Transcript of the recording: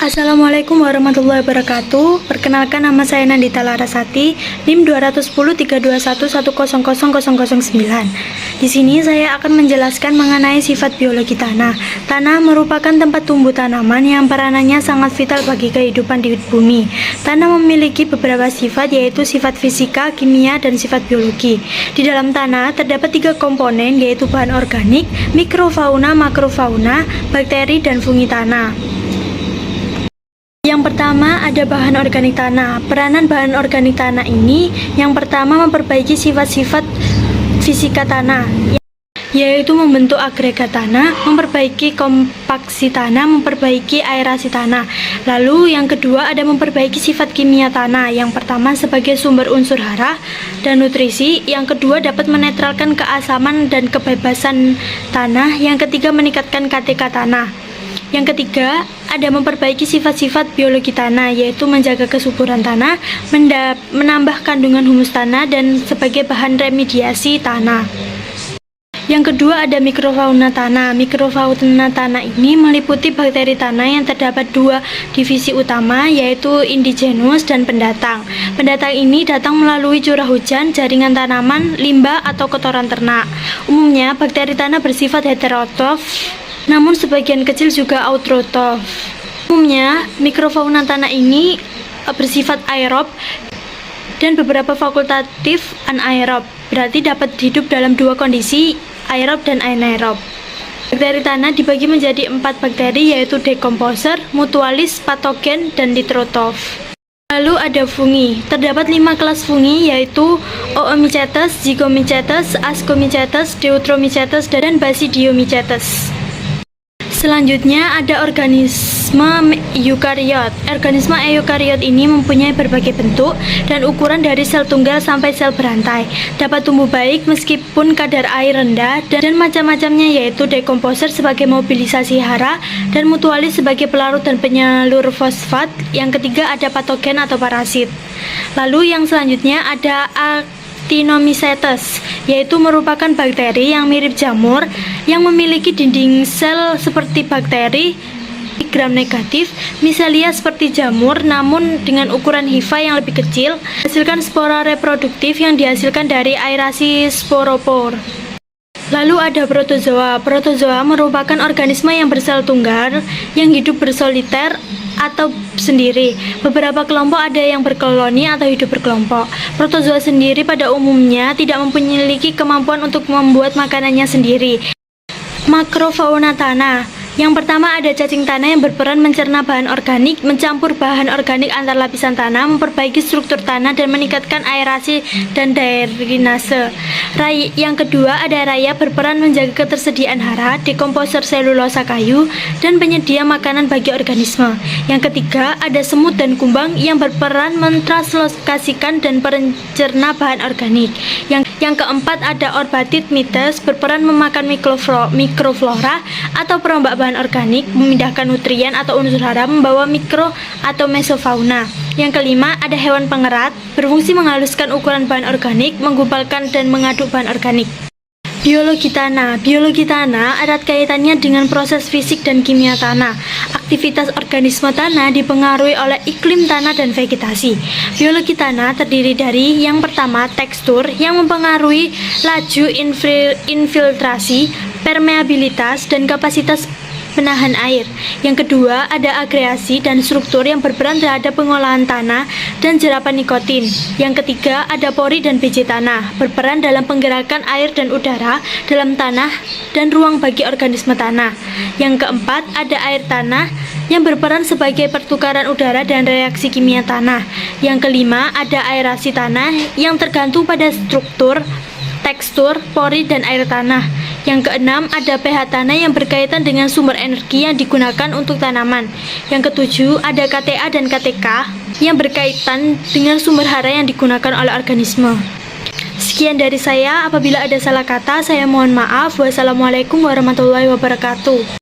Assalamualaikum warahmatullahi wabarakatuh. Perkenalkan, nama saya Nandita Larasati, NIM 210 321 1000009. Di sini saya akan menjelaskan mengenai sifat biologi tanah. Tanah merupakan tempat tumbuh tanaman yang peranannya sangat vital bagi kehidupan di bumi. Tanah memiliki beberapa sifat, yaitu sifat fisika, kimia, dan sifat biologi. Di dalam tanah terdapat 3 komponen, yaitu bahan organik, mikrofauna, makrofauna, bakteri, dan fungi tanah. Yang pertama ada bahan organik tanah. Peranan bahan organik tanah ini yang pertama memperbaiki sifat-sifat fisika tanah, yaitu membentuk agregat tanah, memperbaiki kompaksi tanah, memperbaiki aerasi tanah. Lalu yang kedua ada memperbaiki sifat kimia tanah. Yang pertama sebagai sumber unsur hara dan nutrisi, yang kedua dapat menetralkan keasaman dan kebebasan tanah, yang ketiga meningkatkan KTK tanah. Yang ketiga, ada memperbaiki sifat-sifat biologi tanah, yaitu menjaga kesuburan tanah, menambah kandungan humus tanah, dan sebagai bahan remediasi tanah. Yang kedua, ada mikrofauna tanah. Mikrofauna tanah ini meliputi bakteri tanah yang terdapat 2 divisi utama, yaitu indigenous dan pendatang. Pendatang ini datang melalui curah hujan, jaringan tanaman, limbah, atau kotoran ternak. Umumnya, bakteri tanah bersifat heterotrof, namun sebagian kecil juga autotrof. Umumnya, mikrofauna tanah ini bersifat aerob dan beberapa fakultatif anaerob, berarti dapat hidup dalam 2 kondisi, aerob dan anaerob. Bakteri tanah dibagi menjadi 4 bakteri, yaitu decomposer, mutualis, patogen, dan nitrotrof. Lalu ada fungi. Terdapat 5 kelas fungi, yaitu Oomycetes, Zygomycetes, Ascomycetes, Deuteromycetes, dan Basidiomycetes. Selanjutnya ada organisme eukariot. Organisme eukariot ini mempunyai berbagai bentuk dan ukuran dari sel tunggal sampai sel berantai. Dapat tumbuh baik meskipun kadar air rendah, dan macam-macamnya yaitu decomposer sebagai mobilisasi hara dan mutualis sebagai pelarut dan penyalur fosfat. Yang ketiga ada patogen atau parasit. Lalu yang selanjutnya ada Actinomycetes, yaitu merupakan bakteri yang mirip jamur yang memiliki dinding sel seperti bakteri gram negatif, misalia seperti jamur namun dengan ukuran hifa yang lebih kecil, menghasilkan spora reproduktif yang dihasilkan dari aerasi sporopor. Lalu ada protozoa. Protozoa merupakan organisme yang bersel tunggal yang hidup bersoliter atau sendiri. Beberapa kelompok ada yang berkoloni atau hidup berkelompok. Protozoa sendiri pada umumnya tidak memiliki kemampuan untuk membuat makanannya sendiri. Makrofauna tanah. Yang pertama ada cacing tanah yang berperan mencerna bahan organik, mencampur bahan organik antar lapisan tanah, memperbaiki struktur tanah, dan meningkatkan aerasi dan drainase. Yang kedua ada raya, berperan menjaga ketersediaan hara, dekomposer selulosa kayu, dan penyedia makanan bagi organisme. Yang ketiga ada semut dan kumbang yang berperan mentranslokasikan dan pencerna bahan organik. Yang keempat ada orbatid mites, berperan memakan mikroflora atau perombak bahan organik, memindahkan nutrien atau unsur hara, membawa mikro atau mesofauna. Yang kelima ada hewan pengerat, berfungsi menghaluskan ukuran bahan organik, menggumpalkan dan mengaduk bahan organik. Biologi tanah. Biologi tanah erat kaitannya dengan proses fisik dan kimia tanah. Aktivitas organisme tanah dipengaruhi oleh iklim tanah dan vegetasi. Biologi tanah terdiri dari yang pertama tekstur yang mempengaruhi laju infiltrasi, permeabilitas, dan kapasitas penahan air. Yang kedua ada agregasi dan struktur yang berperan terhadap pengolahan tanah dan jerapan nikotin. Yang ketiga ada pori dan biji tanah, berperan dalam penggerakan air dan udara dalam tanah dan ruang bagi organisme tanah. Yang keempat ada air tanah yang berperan sebagai pertukaran udara dan reaksi kimia tanah. Yang kelima ada aerasi tanah yang tergantung pada struktur, tekstur, pori, dan air tanah. Yang keenam ada pH tanah yang berkaitan dengan sumber energi yang digunakan untuk tanaman. Yang ketujuh ada KTA dan KTK yang berkaitan dengan sumber hara yang digunakan oleh organisme. Sekian dari saya, apabila ada salah kata saya mohon maaf. Wassalamualaikum warahmatullahi wabarakatuh.